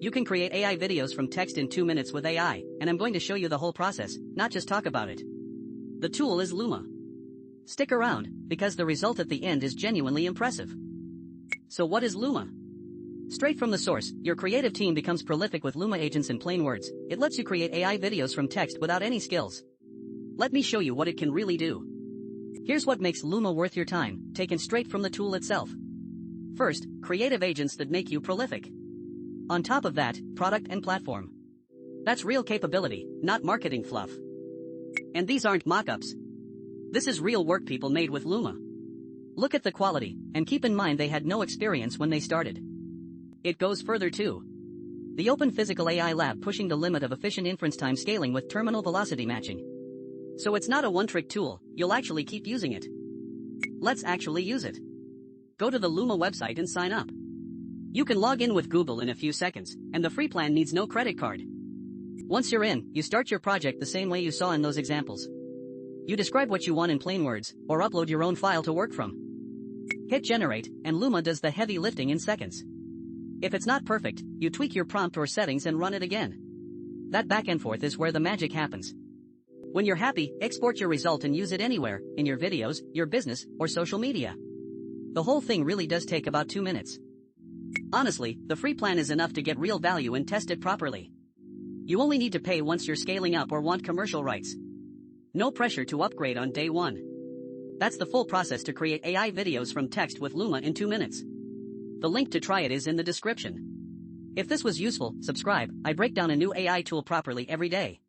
You can create AI videos from text in 2 minutes with AI, and I'm going to show you the whole process, not just talk about it. The tool is Luma. Stick around, because the result at the end is genuinely impressive. So what is Luma? Straight from the source, your creative team becomes prolific with Luma agents. In plain words, it lets you create AI videos from text without any skills. Let me show you what it can really do. Here's what makes Luma worth your time, taken straight from the tool itself. First, creative agents that make you prolific. On top of that, product and platform. That's real capability, not marketing fluff. And these aren't mock-ups. This is real work people made with Luma. Look at the quality, and keep in mind they had no experience when they started. It goes further too. The Open Physical AI Lab pushing the limit of efficient inference time scaling with terminal velocity matching. So it's not a one-trick tool, you'll actually keep using it. Let's actually use it. Go to the Luma website and sign up. You can log in with Google in a few seconds, and the free plan needs no credit card. Once you're in, you start your project the same way you saw in those examples. You describe what you want in plain words, or upload your own file to work from. Hit generate, and Luma does the heavy lifting in seconds. If it's not perfect, you tweak your prompt or settings and run it again. That back and forth is where the magic happens. When you're happy, export your result and use it anywhere, in your videos, your business, or social media. The whole thing really does take about 2 minutes. Honestly, the free plan is enough to get real value and test it properly. You only need to pay once you're scaling up or want commercial rights. No pressure to upgrade on day one. That's the full process to create AI videos from text with Luma in 2 minutes. The link to try it is in the description. If this was useful, subscribe. I break down a new AI tool properly every day.